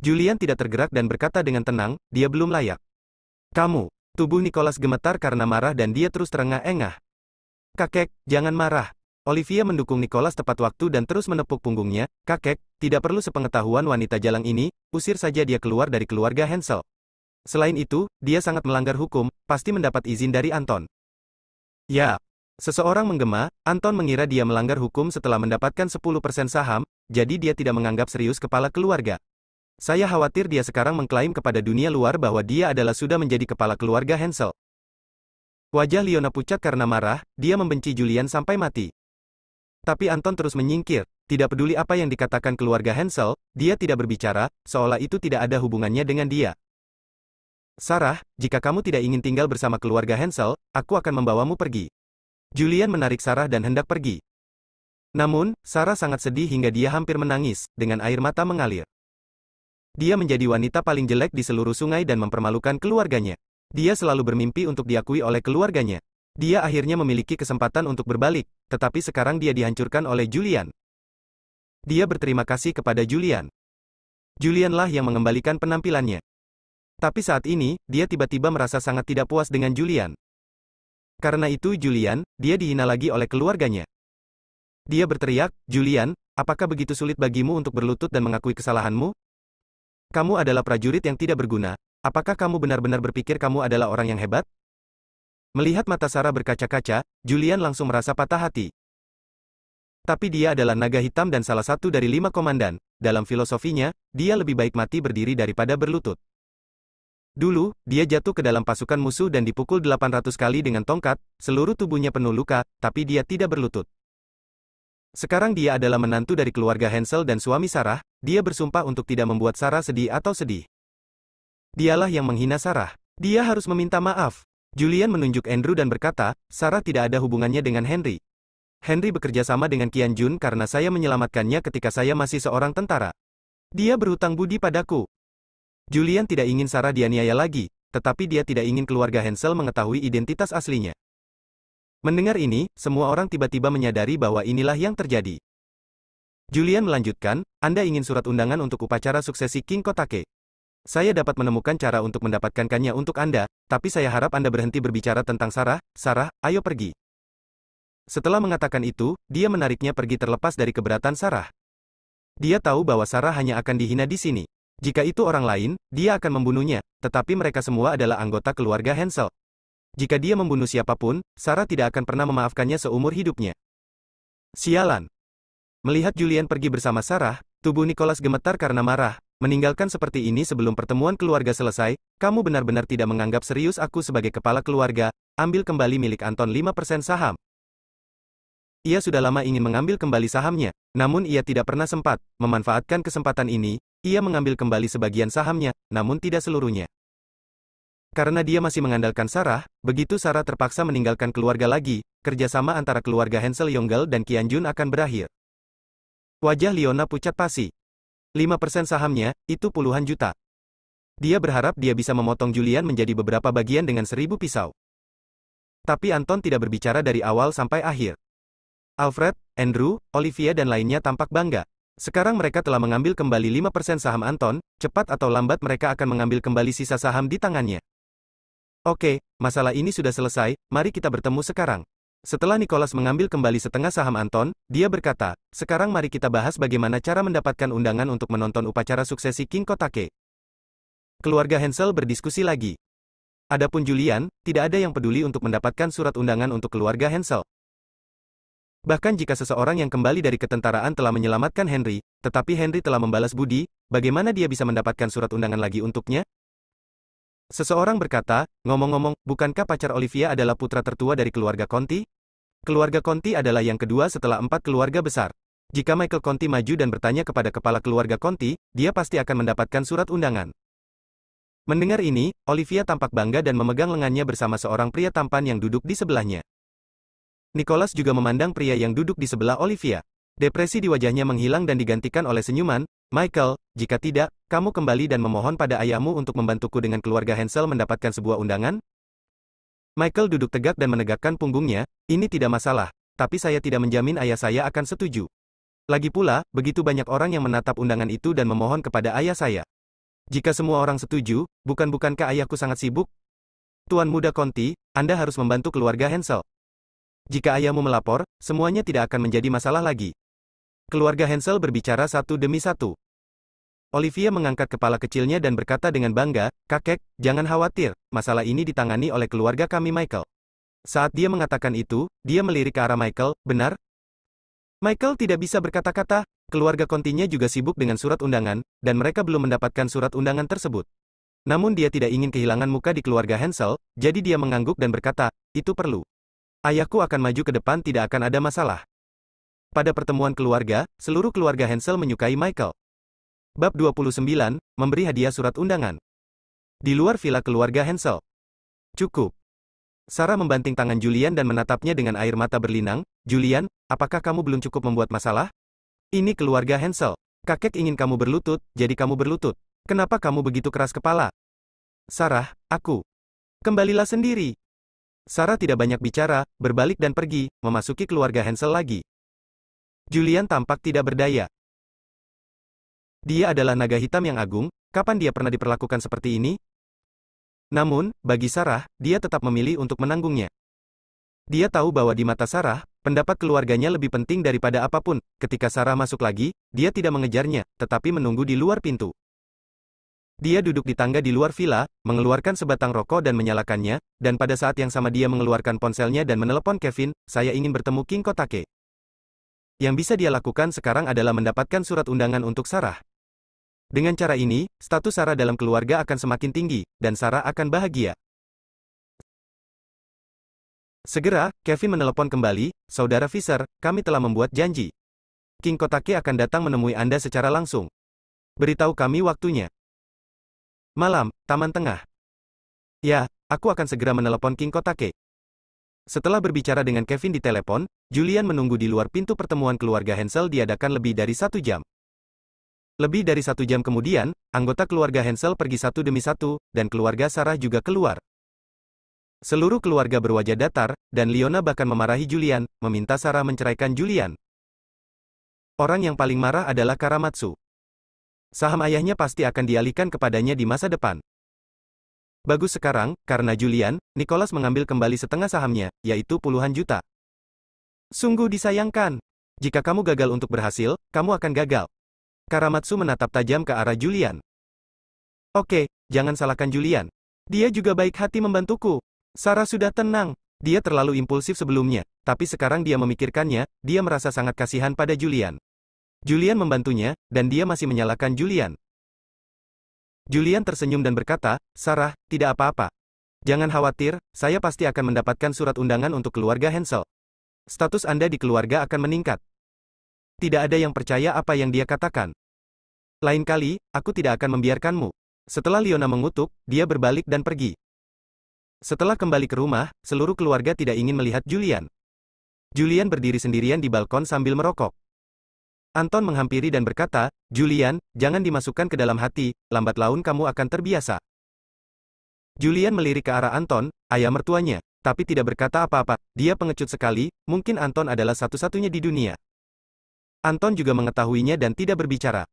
Julian tidak tergerak dan berkata dengan tenang, dia belum layak. Kamu. Tubuh Nicholas gemetar karena marah dan dia terus terengah-engah. Kakek, jangan marah. Olivia mendukung Nicholas tepat waktu dan terus menepuk punggungnya. Kakek, tidak perlu sepengetahuan wanita jalang ini, usir saja dia keluar dari keluarga Hansel. Selain itu, dia sangat melanggar hukum, pasti mendapat izin dari Anton. Ya. Seseorang menggema, Anton mengira dia melanggar hukum setelah mendapatkan 10% saham, jadi dia tidak menganggap serius kepala keluarga. Saya khawatir dia sekarang mengklaim kepada dunia luar bahwa dia adalah sudah menjadi kepala keluarga Hansel. Wajah Leona pucat karena marah, dia membenci Julian sampai mati. Tapi Anton terus menyingkir, tidak peduli apa yang dikatakan keluarga Hansel, dia tidak berbicara, seolah itu tidak ada hubungannya dengan dia. Sarah, jika kamu tidak ingin tinggal bersama keluarga Hansel, aku akan membawamu pergi. Julian menarik Sarah dan hendak pergi. Namun, Sarah sangat sedih hingga dia hampir menangis, dengan air mata mengalir. Dia menjadi wanita paling jelek di seluruh sungai dan mempermalukan keluarganya. Dia selalu bermimpi untuk diakui oleh keluarganya. Dia akhirnya memiliki kesempatan untuk berbalik, tetapi sekarang dia dihancurkan oleh Julian. Dia berterima kasih kepada Julian. Julianlah yang mengembalikan penampilannya. Tapi saat ini, dia tiba-tiba merasa sangat tidak puas dengan Julian. Karena itu Julian, dia dihina lagi oleh keluarganya. Dia berteriak, Julian, apakah begitu sulit bagimu untuk berlutut dan mengakui kesalahanmu? Kamu adalah prajurit yang tidak berguna, apakah kamu benar-benar berpikir kamu adalah orang yang hebat? Melihat mata Sarah berkaca-kaca, Julian langsung merasa patah hati. Tapi dia adalah naga hitam dan salah satu dari 5 komandan, dalam filosofinya, dia lebih baik mati berdiri daripada berlutut. Dulu, dia jatuh ke dalam pasukan musuh dan dipukul 800 kali dengan tongkat, seluruh tubuhnya penuh luka, tapi dia tidak berlutut. Sekarang dia adalah menantu dari keluarga Hansel dan suami Sarah, dia bersumpah untuk tidak membuat Sarah sedih atau sedih. Dialah yang menghina Sarah. Dia harus meminta maaf. Julian menunjuk Andrew dan berkata, Sarah tidak ada hubungannya dengan Henry. Henry bekerja sama dengan Qian Jun karena saya menyelamatkannya ketika saya masih seorang tentara. Dia berhutang budi padaku. Julian tidak ingin Sarah dianiaya lagi, tetapi dia tidak ingin keluarga Hansel mengetahui identitas aslinya. Mendengar ini, semua orang tiba-tiba menyadari bahwa inilah yang terjadi. Julian melanjutkan, Anda ingin surat undangan untuk upacara suksesi King Kotake. Saya dapat menemukan cara untuk mendapatkannya untuk Anda, tapi saya harap Anda berhenti berbicara tentang Sarah. Sarah, ayo pergi. Setelah mengatakan itu, dia menariknya pergi terlepas dari keberatan Sarah. Dia tahu bahwa Sarah hanya akan dihina di sini. Jika itu orang lain, dia akan membunuhnya, tetapi mereka semua adalah anggota keluarga Hansel. Jika dia membunuh siapapun, Sarah tidak akan pernah memaafkannya seumur hidupnya. Sialan. Melihat Julian pergi bersama Sarah, tubuh Nicholas gemetar karena marah. Meninggalkan seperti ini sebelum pertemuan keluarga selesai, kamu benar-benar tidak menganggap serius aku sebagai kepala keluarga, ambil kembali milik Anton 5% saham. Ia sudah lama ingin mengambil kembali sahamnya, namun ia tidak pernah sempat, memanfaatkan kesempatan ini, ia mengambil kembali sebagian sahamnya, namun tidak seluruhnya. Karena dia masih mengandalkan Sarah, begitu Sarah terpaksa meninggalkan keluarga lagi, kerjasama antara keluarga Hansel Yonggel dan Qian Jun akan berakhir. Wajah Leona pucat pasi. 5% sahamnya, itu puluhan juta. Dia berharap dia bisa memotong Julian menjadi beberapa bagian dengan 1000 pisau. Tapi Anton tidak berbicara dari awal sampai akhir. Alfred, Andrew, Olivia dan lainnya tampak bangga. Sekarang mereka telah mengambil kembali 5% saham Anton, cepat atau lambat mereka akan mengambil kembali sisa saham di tangannya. Oke, masalah ini sudah selesai, mari kita bertemu sekarang. Setelah Nicholas mengambil kembali setengah saham Anton, dia berkata, sekarang mari kita bahas bagaimana cara mendapatkan undangan untuk menonton upacara suksesi King Kotake. Keluarga Hansel berdiskusi lagi. Adapun Julian, tidak ada yang peduli untuk mendapatkan surat undangan untuk keluarga Hansel. Bahkan jika seseorang yang kembali dari ketentaraan telah menyelamatkan Henry, tetapi Henry telah membalas budi, bagaimana dia bisa mendapatkan surat undangan lagi untuknya? Seseorang berkata, ngomong-ngomong, bukankah pacar Olivia adalah putra tertua dari keluarga Conti? Keluarga Conti adalah yang kedua setelah 4 keluarga besar. Jika Michael Conti maju dan bertanya kepada kepala keluarga Conti, dia pasti akan mendapatkan surat undangan. Mendengar ini, Olivia tampak bangga dan memegang lengannya bersama seorang pria tampan yang duduk di sebelahnya. Nicholas juga memandang pria yang duduk di sebelah Olivia. Depresi di wajahnya menghilang dan digantikan oleh senyuman. Michael, jika tidak, kamu kembali dan memohon pada ayahmu untuk membantuku dengan keluarga Hansel mendapatkan sebuah undangan? Michael duduk tegak dan menegakkan punggungnya, ini tidak masalah, tapi saya tidak menjamin ayah saya akan setuju. Lagi pula, begitu banyak orang yang menatap undangan itu dan memohon kepada ayah saya. Jika semua orang setuju, bukankah ayahku sangat sibuk? Tuan Muda Conti, Anda harus membantu keluarga Hansel. Jika ayahmu melapor, semuanya tidak akan menjadi masalah lagi. Keluarga Hansel berbicara satu demi satu. Olivia mengangkat kepala kecilnya dan berkata dengan bangga, "Kakek, jangan khawatir, masalah ini ditangani oleh keluarga kami Michael." Saat dia mengatakan itu, dia melirik ke arah Michael, "Benar?" Michael tidak bisa berkata-kata, keluarga Continya juga sibuk dengan surat undangan, dan mereka belum mendapatkan surat undangan tersebut. Namun dia tidak ingin kehilangan muka di keluarga Hansel, jadi dia mengangguk dan berkata, "Itu perlu. Ayahku akan maju ke depan, tidak akan ada masalah." Pada pertemuan keluarga, seluruh keluarga Hansel menyukai Michael. Bab 29, memberi hadiah surat undangan. Di luar villa keluarga Hansel. Cukup. Sarah membanting tangan Julian dan menatapnya dengan air mata berlinang. "Julian, apakah kamu belum cukup membuat masalah? Ini keluarga Hansel. Kakek ingin kamu berlutut, jadi kamu berlutut. Kenapa kamu begitu keras kepala?" "Sarah, aku. Kembalilah sendiri." Sarah tidak banyak bicara, berbalik dan pergi, memasuki keluarga Hansel lagi. Julian tampak tidak berdaya. Dia adalah naga hitam yang agung, kapan dia pernah diperlakukan seperti ini? Namun, bagi Sarah, dia tetap memilih untuk menanggungnya. Dia tahu bahwa di mata Sarah, pendapat keluarganya lebih penting daripada apapun. Ketika Sarah masuk lagi, dia tidak mengejarnya, tetapi menunggu di luar pintu. Dia duduk di tangga di luar villa, mengeluarkan sebatang rokok dan menyalakannya, dan pada saat yang sama dia mengeluarkan ponselnya dan menelepon Kevin, "Saya ingin bertemu King Kotake." Yang bisa dia lakukan sekarang adalah mendapatkan surat undangan untuk Sarah. Dengan cara ini, status Sarah dalam keluarga akan semakin tinggi, dan Sarah akan bahagia. Segera, Kevin menelepon kembali, "Saudara Fisher, kami telah membuat janji. King Kotake akan datang menemui Anda secara langsung. Beritahu kami waktunya." Malam, Taman Tengah. "Ya, aku akan segera menelepon King Kotake." Setelah berbicara dengan Kevin di telepon, Julian menunggu di luar pintu pertemuan keluarga Hansel diadakan lebih dari 1 jam. Lebih dari 1 jam kemudian, anggota keluarga Hansel pergi satu demi satu, dan keluarga Sarah juga keluar. Seluruh keluarga berwajah datar, dan Leona bahkan memarahi Julian, meminta Sarah menceraikan Julian. Orang yang paling marah adalah Karamatsu. Saham ayahnya pasti akan dialihkan kepadanya di masa depan. Bagus sekarang, karena Julian, Nicholas mengambil kembali setengah sahamnya, yaitu puluhan juta. Sungguh disayangkan. Jika kamu gagal untuk berhasil, kamu akan gagal. Karamatsu menatap tajam ke arah Julian. "Oke, jangan salahkan Julian. Dia juga baik hati membantuku." Sarah sudah tenang. Dia terlalu impulsif sebelumnya, tapi sekarang dia memikirkannya, dia merasa sangat kasihan pada Julian. Julian membantunya, dan dia masih menyalahkan Julian. Julian tersenyum dan berkata, "Sarah, tidak apa-apa. Jangan khawatir, saya pasti akan mendapatkan surat undangan untuk keluarga Hansel. Status Anda di keluarga akan meningkat." Tidak ada yang percaya apa yang dia katakan. "Lain kali, aku tidak akan membiarkanmu." Setelah Leona mengutuk, dia berbalik dan pergi. Setelah kembali ke rumah, seluruh keluarga tidak ingin melihat Julian. Julian berdiri sendirian di balkon sambil merokok. Anton menghampiri dan berkata, "Julian, jangan dimasukkan ke dalam hati, lambat laun kamu akan terbiasa." Julian melirik ke arah Anton, ayah mertuanya, tapi tidak berkata apa-apa. Dia pengecut sekali, mungkin Anton adalah satu-satunya di dunia. Anton juga mengetahuinya dan tidak berbicara.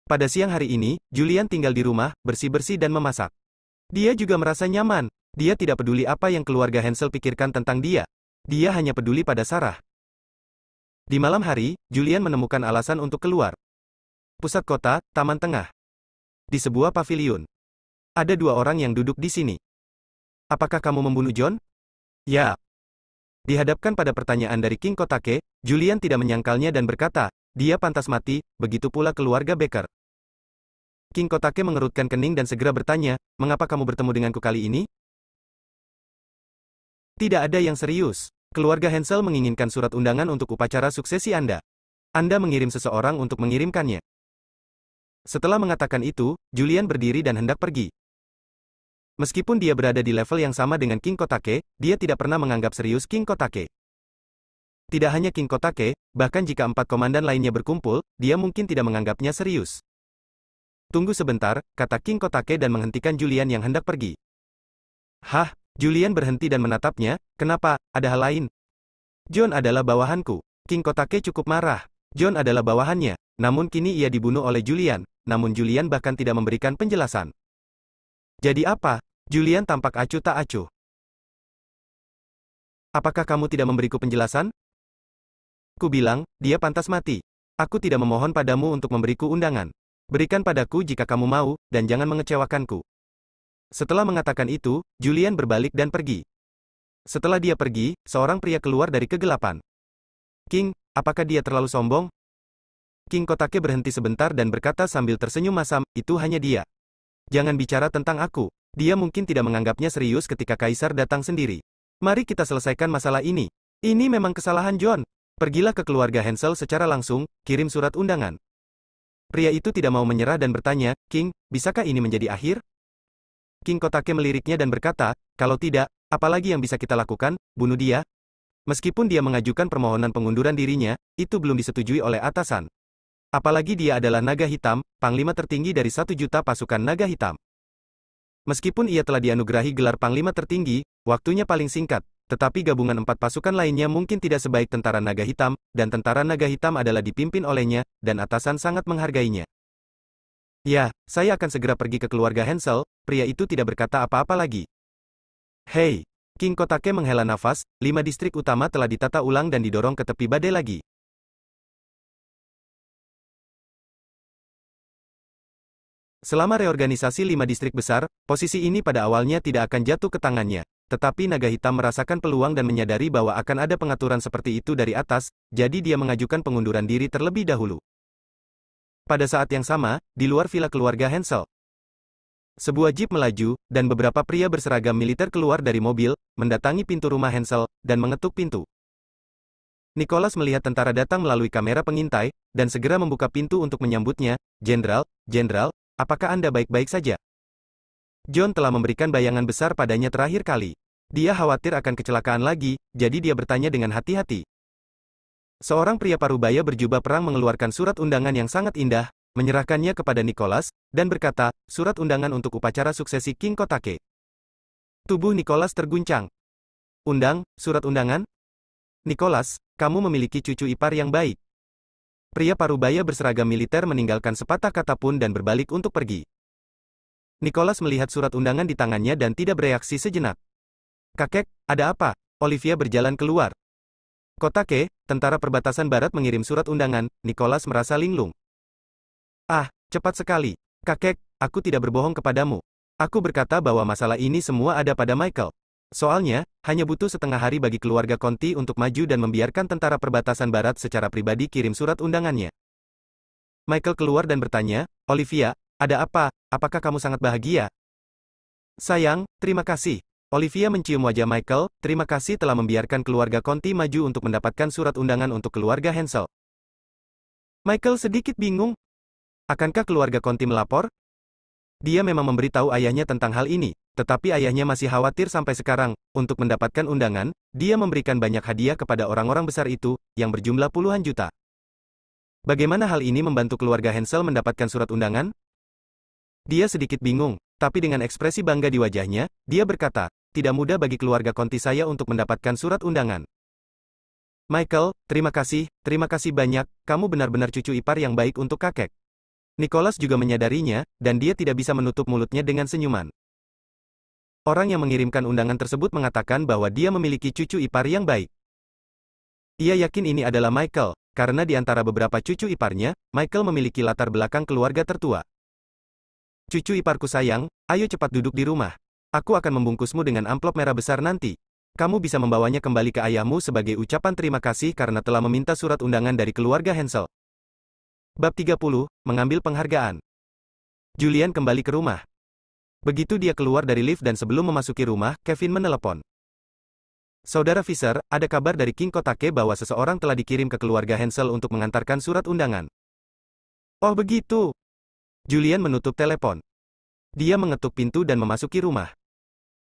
Pada siang hari ini, Julian tinggal di rumah, bersih-bersih dan memasak. Dia juga merasa nyaman. Dia tidak peduli apa yang keluarga Hansel pikirkan tentang dia. Dia hanya peduli pada Sarah. Di malam hari, Julian menemukan alasan untuk keluar. Pusat kota, Taman Tengah. Di sebuah paviliun. Ada 2 orang yang duduk di sini. "Apakah kamu membunuh John?" "Ya." Dihadapkan pada pertanyaan dari King Kotake, Julian tidak menyangkalnya dan berkata, "Dia pantas mati, begitu pula keluarga Baker." King Kotake mengerutkan kening dan segera bertanya, "Mengapa kamu bertemu denganku kali ini?" "Tidak ada yang serius. Keluarga Hansel menginginkan surat undangan untuk upacara suksesi Anda. Anda mengirim seseorang untuk mengirimkannya." Setelah mengatakan itu, Julian berdiri dan hendak pergi. Meskipun dia berada di level yang sama dengan King Kotake, dia tidak pernah menganggap serius King Kotake. Tidak hanya King Kotake, bahkan jika 4 komandan lainnya berkumpul, dia mungkin tidak menganggapnya serius. "Tunggu sebentar," kata King Kotake dan menghentikan Julian yang hendak pergi. "Hah?" Julian berhenti dan menatapnya, "Kenapa, ada hal lain?" "John adalah bawahanku." King Kotake cukup marah. John adalah bawahannya, namun kini ia dibunuh oleh Julian, namun Julian bahkan tidak memberikan penjelasan. "Jadi apa?" Julian tampak acuh tak acuh. Apakah kamu tidak memberiku penjelasan? Ku bilang, dia pantas mati. Aku tidak memohon padamu untuk memberiku undangan. Berikan padaku jika kamu mau, dan jangan mengecewakanku. Setelah mengatakan itu, Julian berbalik dan pergi. Setelah dia pergi, seorang pria keluar dari kegelapan. King, apakah dia terlalu sombong? King Kotake berhenti sebentar dan berkata sambil tersenyum masam, itu hanya dia. Jangan bicara tentang aku. Dia mungkin tidak menganggapnya serius ketika Kaisar datang sendiri. Mari kita selesaikan masalah ini. Ini memang kesalahan John. Pergilah ke keluarga Hansel secara langsung, kirim surat undangan. Pria itu tidak mau menyerah dan bertanya, King, bisakah ini menjadi akhir? King Kotake meliriknya dan berkata, kalau tidak, apalagi yang bisa kita lakukan, bunuh dia? Meskipun dia mengajukan permohonan pengunduran dirinya, itu belum disetujui oleh atasan. Apalagi dia adalah naga hitam, panglima tertinggi dari 1 juta pasukan naga hitam. Meskipun ia telah dianugerahi gelar panglima tertinggi, waktunya paling singkat, tetapi gabungan 4 pasukan lainnya mungkin tidak sebaik tentara naga hitam, dan tentara naga hitam adalah dipimpin olehnya, dan atasan sangat menghargainya. Ya, saya akan segera pergi ke keluarga Hansel, pria itu tidak berkata apa-apa lagi. Hei! King Kotake menghela nafas, 5 distrik utama telah ditata ulang dan didorong ke tepi badai lagi. Selama reorganisasi 5 distrik besar, posisi ini pada awalnya tidak akan jatuh ke tangannya. Tetapi naga hitam merasakan peluang dan menyadari bahwa akan ada pengaturan seperti itu dari atas, jadi dia mengajukan pengunduran diri terlebih dahulu. Pada saat yang sama, di luar villa keluarga Hansel, sebuah jeep melaju, dan beberapa pria berseragam militer keluar dari mobil, mendatangi pintu rumah Hansel, dan mengetuk pintu. Nicholas melihat tentara datang melalui kamera pengintai, dan segera membuka pintu untuk menyambutnya. Jenderal, apakah Anda baik-baik saja? John telah memberikan bayangan besar padanya terakhir kali. Dia khawatir akan kecelakaan lagi, jadi dia bertanya dengan hati-hati. Seorang pria parubaya berjubah perang mengeluarkan surat undangan yang sangat indah, menyerahkannya kepada Nicholas, dan berkata, surat undangan untuk upacara suksesi King Kotake. Tubuh Nicholas terguncang. Surat undangan? Nicholas, kamu memiliki cucu ipar yang baik. Pria parubaya berseragam militer meninggalkan sepatah kata pun dan berbalik untuk pergi. Nicholas melihat surat undangan di tangannya dan tidak bereaksi sejenak. Kakek, ada apa? Olivia berjalan keluar. Kotake, tentara perbatasan barat mengirim surat undangan. Nicholas merasa linglung. Ah, cepat sekali. Kakek, aku tidak berbohong kepadamu. Aku berkata bahwa masalah ini semua ada pada Michael. Soalnya, hanya butuh setengah hari bagi keluarga Conti untuk maju dan membiarkan tentara perbatasan barat secara pribadi kirim surat undangannya. Michael keluar dan bertanya, Olivia, ada apa? Apakah kamu sangat bahagia? Sayang, terima kasih. Olivia mencium wajah Michael, terima kasih telah membiarkan keluarga Conti maju untuk mendapatkan surat undangan untuk keluarga Hansel. Michael sedikit bingung. Akankah keluarga Conti melapor? Dia memang memberitahu ayahnya tentang hal ini, tetapi ayahnya masih khawatir sampai sekarang. Untuk mendapatkan undangan, dia memberikan banyak hadiah kepada orang-orang besar itu, yang berjumlah puluhan juta. Bagaimana hal ini membantu keluarga Hansel mendapatkan surat undangan? Dia sedikit bingung, tapi dengan ekspresi bangga di wajahnya, dia berkata, tidak mudah bagi keluarga Conti saya untuk mendapatkan surat undangan. Michael, terima kasih banyak, kamu benar-benar cucu ipar yang baik untuk kakek. Nicholas juga menyadarinya, dan dia tidak bisa menutup mulutnya dengan senyuman. Orang yang mengirimkan undangan tersebut mengatakan bahwa dia memiliki cucu ipar yang baik. Ia yakin ini adalah Michael, karena di antara beberapa cucu iparnya, Michael memiliki latar belakang keluarga tertua. Cucu iparku sayang, ayo cepat duduk di rumah. Aku akan membungkusmu dengan amplop merah besar nanti. Kamu bisa membawanya kembali ke ayahmu sebagai ucapan terima kasih karena telah meminta surat undangan dari keluarga Hansel. Bab 30, mengambil penghargaan. Julian kembali ke rumah. Begitu dia keluar dari lift dan sebelum memasuki rumah, Kevin menelepon. Saudara Fisher, ada kabar dari King Kotake bahwa seseorang telah dikirim ke keluarga Hansel untuk mengantarkan surat undangan. Oh begitu. Julian menutup telepon. Dia mengetuk pintu dan memasuki rumah.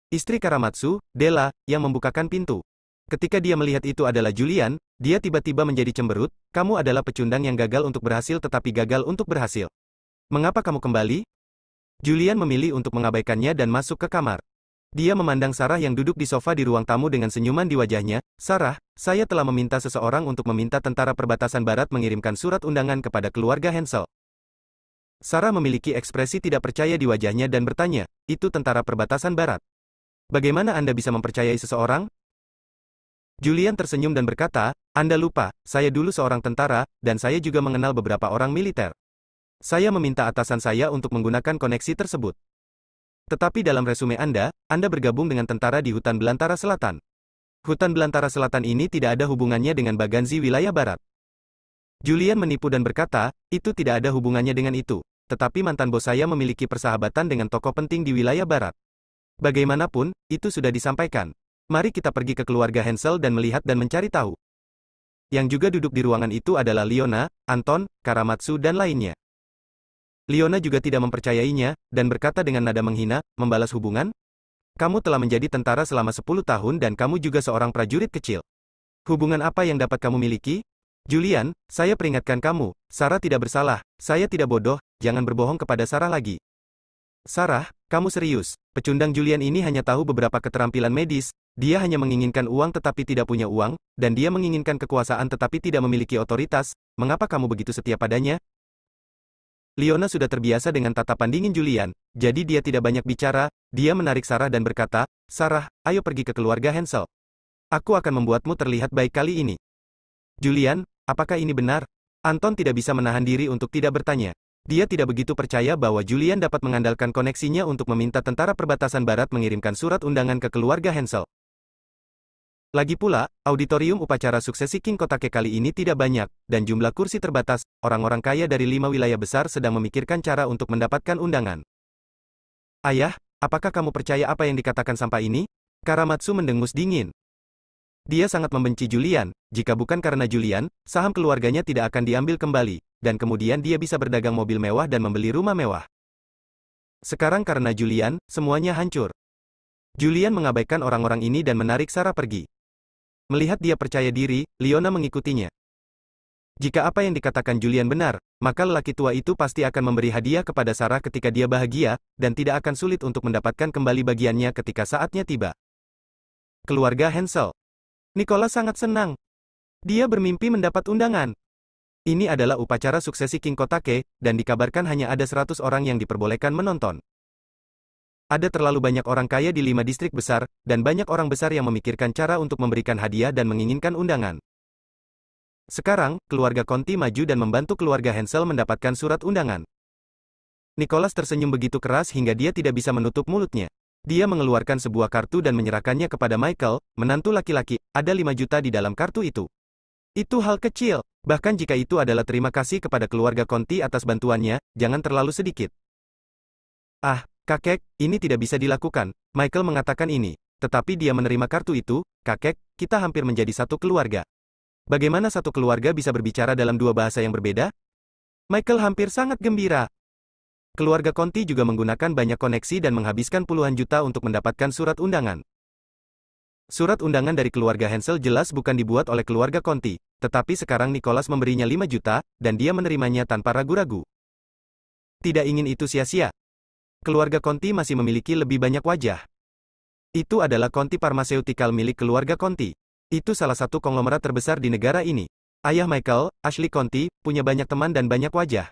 Istri Karamatsu, Della, yang membukakan pintu. Ketika dia melihat itu adalah Julian, dia tiba-tiba menjadi cemberut, kamu adalah pecundang yang gagal untuk berhasil tetapi gagal untuk berhasil. Mengapa kamu kembali? Julian memilih untuk mengabaikannya dan masuk ke kamar. Dia memandang Sarah yang duduk di sofa di ruang tamu dengan senyuman di wajahnya. Sarah, saya telah meminta seseorang untuk meminta tentara perbatasan barat mengirimkan surat undangan kepada keluarga Hansel. Sarah memiliki ekspresi tidak percaya di wajahnya dan bertanya, itu tentara perbatasan barat. Bagaimana Anda bisa mempercayai seseorang? Julian tersenyum dan berkata, Anda lupa, saya dulu seorang tentara, dan saya juga mengenal beberapa orang militer. Saya meminta atasan saya untuk menggunakan koneksi tersebut. Tetapi dalam resume Anda bergabung dengan tentara di hutan belantara selatan. Hutan belantara selatan ini tidak ada hubungannya dengan Baganzi wilayah barat. Julian menipu dan berkata, itu tidak ada hubungannya dengan itu. Tetapi mantan bos saya memiliki persahabatan dengan tokoh penting di wilayah barat. Bagaimanapun, itu sudah disampaikan. Mari kita pergi ke keluarga Hansel dan melihat dan mencari tahu. Yang juga duduk di ruangan itu adalah Leona, Anton, Karamatsu dan lainnya. Leona juga tidak mempercayainya, dan berkata dengan nada menghina, membalas hubungan? Kamu telah menjadi tentara selama 10 tahun dan kamu juga seorang prajurit kecil. Hubungan apa yang dapat kamu miliki? Julian, saya peringatkan kamu, Sarah tidak bersalah, saya tidak bodoh, jangan berbohong kepada Sarah lagi. Sarah, kamu serius? Pecundang Julian ini hanya tahu beberapa keterampilan medis, dia hanya menginginkan uang tetapi tidak punya uang, dan dia menginginkan kekuasaan tetapi tidak memiliki otoritas, mengapa kamu begitu setia padanya? Leona sudah terbiasa dengan tatapan dingin Julian, jadi dia tidak banyak bicara, dia menarik Sarah dan berkata, Sarah, ayo pergi ke keluarga Hansel. Aku akan membuatmu terlihat baik kali ini. Julian, apakah ini benar? Anton tidak bisa menahan diri untuk tidak bertanya. Dia tidak begitu percaya bahwa Julian dapat mengandalkan koneksinya untuk meminta tentara perbatasan barat mengirimkan surat undangan ke keluarga Hansel. Lagi pula, auditorium upacara suksesi King Kotake kali ini tidak banyak, dan jumlah kursi terbatas, orang-orang kaya dari 5 wilayah besar sedang memikirkan cara untuk mendapatkan undangan. Ayah, apakah kamu percaya apa yang dikatakan sampai ini? Karamatsu mendengus dingin. Dia sangat membenci Julian, jika bukan karena Julian, saham keluarganya tidak akan diambil kembali, dan kemudian dia bisa berdagang mobil mewah dan membeli rumah mewah. Sekarang karena Julian, semuanya hancur. Julian mengabaikan orang-orang ini dan menarik Sarah pergi. Melihat dia percaya diri, Leona mengikutinya. Jika apa yang dikatakan Julian benar, maka lelaki tua itu pasti akan memberi hadiah kepada Sarah ketika dia bahagia, dan tidak akan sulit untuk mendapatkan kembali bagiannya ketika saatnya tiba. Keluarga Hansel. Nicholas sangat senang. Dia bermimpi mendapat undangan. Ini adalah upacara suksesi King Kotake, dan dikabarkan hanya ada 100 orang yang diperbolehkan menonton. Ada terlalu banyak orang kaya di 5 distrik besar, dan banyak orang besar yang memikirkan cara untuk memberikan hadiah dan menginginkan undangan. Sekarang, keluarga Conti maju dan membantu keluarga Hansel mendapatkan surat undangan. Nicholas tersenyum begitu keras hingga dia tidak bisa menutup mulutnya. Dia mengeluarkan sebuah kartu dan menyerahkannya kepada Michael, menantu laki-laki, ada 5 juta di dalam kartu itu. Itu hal kecil, bahkan jika itu adalah terima kasih kepada keluarga Conti atas bantuannya, jangan terlalu sedikit. Ah, kakek, ini tidak bisa dilakukan, Michael mengatakan ini. Tetapi dia menerima kartu itu, kakek, kita hampir menjadi satu keluarga. Bagaimana satu keluarga bisa berbicara dalam 2 bahasa yang berbeda? Michael hampir sangat gembira. Keluarga Conti juga menggunakan banyak koneksi dan menghabiskan puluhan juta untuk mendapatkan surat undangan. Surat undangan dari keluarga Hansel jelas bukan dibuat oleh keluarga Conti, tetapi sekarang Nicholas memberinya 5 juta, dan dia menerimanya tanpa ragu-ragu. Tidak ingin itu sia-sia. Keluarga Conti masih memiliki lebih banyak wajah. Itu adalah Conti Pharmaceutical milik keluarga Conti. Itu salah satu konglomerat terbesar di negara ini. Ayah Michael, Ashley Conti, punya banyak teman dan banyak wajah.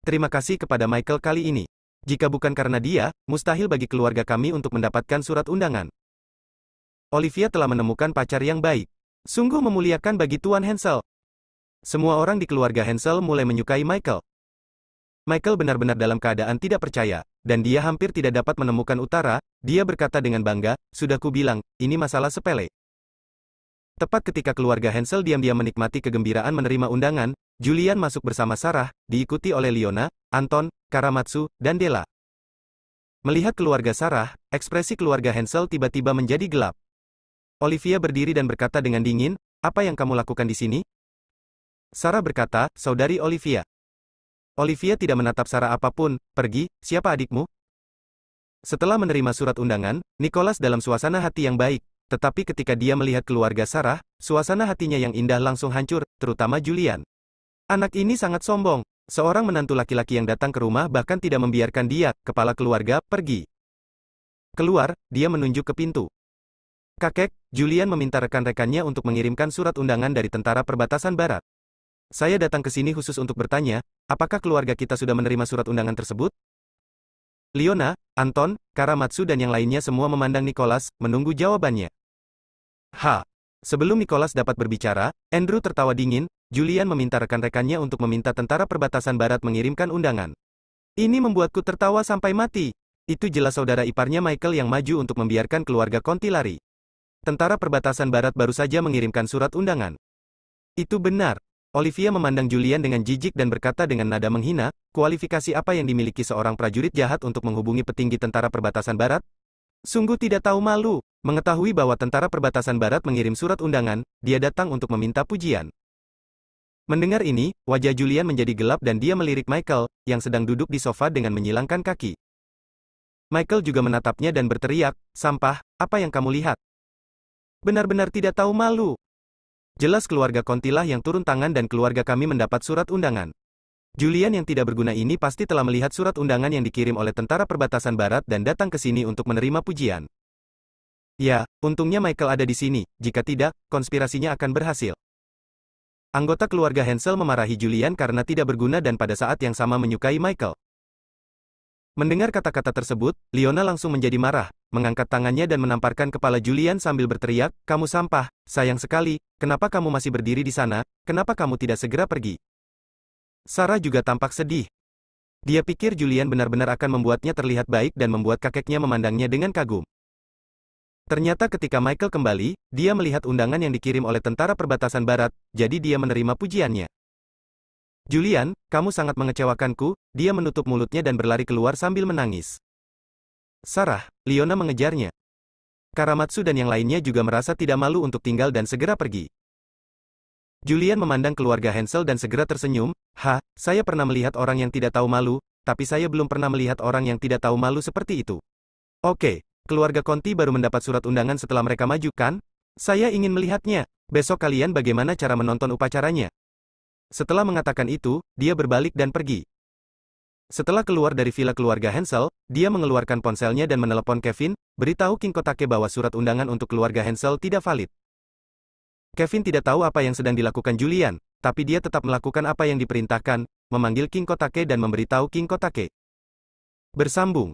Terima kasih kepada Michael kali ini. Jika bukan karena dia, mustahil bagi keluarga kami untuk mendapatkan surat undangan. Olivia telah menemukan pacar yang baik. Sungguh memuliakan bagi Tuan Hansel. Semua orang di keluarga Hansel mulai menyukai Michael. Michael benar-benar dalam keadaan tidak percaya, dan dia hampir tidak dapat menemukan utara. Dia berkata dengan bangga, sudah kubilang, ini masalah sepele. Tepat ketika keluarga Hansel diam-diam menikmati kegembiraan menerima undangan, Julian masuk bersama Sarah, diikuti oleh Leona, Anton, Karamatsu, dan Della. Melihat keluarga Sarah, ekspresi keluarga Hansel tiba-tiba menjadi gelap. Olivia berdiri dan berkata dengan dingin, apa yang kamu lakukan di sini? Sarah berkata, saudari Olivia. Olivia tidak menatap Sarah apapun, pergi, siapa adikmu? Setelah menerima surat undangan, Nicholas dalam suasana hati yang baik, tetapi ketika dia melihat keluarga Sarah, suasana hatinya yang indah langsung hancur, terutama Julian. Anak ini sangat sombong, seorang menantu laki-laki yang datang ke rumah bahkan tidak membiarkan dia, kepala keluarga, pergi. Keluar, dia menunjuk ke pintu. Kakek, Julian meminta rekan-rekannya untuk mengirimkan surat undangan dari tentara perbatasan barat. Saya datang ke sini khusus untuk bertanya, apakah keluarga kita sudah menerima surat undangan tersebut? Leona, Anton, Karamatsu dan yang lainnya semua memandang Nicholas, menunggu jawabannya. Sebelum Nicholas dapat berbicara, Andrew tertawa dingin. Julian meminta rekan-rekannya untuk meminta tentara perbatasan barat mengirimkan undangan. Ini membuatku tertawa sampai mati. Itu jelas saudara iparnya Michael yang maju untuk membiarkan keluarga Conti lari. Tentara perbatasan barat baru saja mengirimkan surat undangan. Itu benar. Olivia memandang Julian dengan jijik dan berkata dengan nada menghina, kualifikasi apa yang dimiliki seorang prajurit jahat untuk menghubungi petinggi tentara perbatasan barat? Sungguh tidak tahu malu. Mengetahui bahwa tentara perbatasan barat mengirim surat undangan, dia datang untuk meminta pujian. Mendengar ini, wajah Julian menjadi gelap dan dia melirik Michael, yang sedang duduk di sofa dengan menyilangkan kaki. Michael juga menatapnya dan berteriak, "Sampah, apa yang kamu lihat? Benar-benar tidak tahu malu. Jelas keluarga Contilah yang turun tangan dan keluarga kami mendapat surat undangan. Julian yang tidak berguna ini pasti telah melihat surat undangan yang dikirim oleh tentara perbatasan barat dan datang ke sini untuk menerima pujian. Ya, untungnya Michael ada di sini, jika tidak, konspirasinya akan berhasil." Anggota keluarga Hansel memarahi Julian karena tidak berguna dan pada saat yang sama menyukai Michael. Mendengar kata-kata tersebut, Leona langsung menjadi marah, mengangkat tangannya dan menamparkan kepala Julian sambil berteriak, "Kamu sampah, sayang sekali, kenapa kamu masih berdiri di sana, kenapa kamu tidak segera pergi?" Sarah juga tampak sedih. Dia pikir Julian benar-benar akan membuatnya terlihat baik dan membuat kakeknya memandangnya dengan kagum. Ternyata ketika Michael kembali, dia melihat undangan yang dikirim oleh tentara perbatasan barat, jadi dia menerima pujiannya. "Julian, kamu sangat mengecewakanku," dia menutup mulutnya dan berlari keluar sambil menangis. Sarah, Leona mengejarnya. Karamatsu dan yang lainnya juga merasa tidak malu untuk tinggal dan segera pergi. Julian memandang keluarga Hansel dan segera tersenyum, saya pernah melihat orang yang tidak tahu malu, tapi saya belum pernah melihat orang yang tidak tahu malu seperti itu. Oke. Keluarga Conti baru mendapat surat undangan setelah mereka maju, kan? Saya ingin melihatnya. Besok kalian bagaimana cara menonton upacaranya?" Setelah mengatakan itu, dia berbalik dan pergi. Setelah keluar dari villa keluarga Hansel, dia mengeluarkan ponselnya dan menelepon Kevin, beritahu King Kotake bahwa surat undangan untuk keluarga Hansel tidak valid. Kevin tidak tahu apa yang sedang dilakukan Julian, tapi dia tetap melakukan apa yang diperintahkan, memanggil King Kotake dan memberitahu King Kotake. Bersambung.